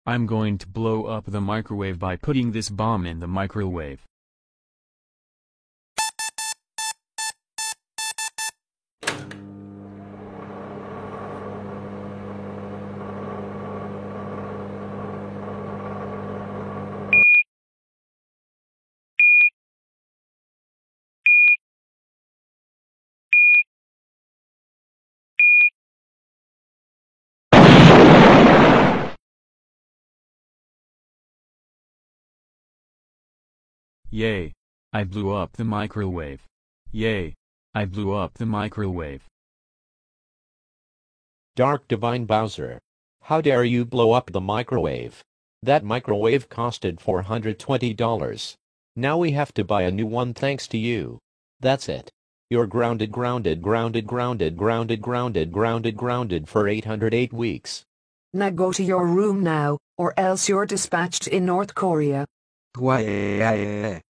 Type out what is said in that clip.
I'm going to blow up the microwave by putting this bomb in the microwave. Yay! I blew up the microwave. Yay! I blew up the microwave. Dark Divine Bowser. How dare you blow up the microwave? That microwave costed $420. Now we have to buy a new one thanks to you. That's it. You're grounded for 808 weeks. Now go to your room now, or else you're dispatched in North Korea. Why?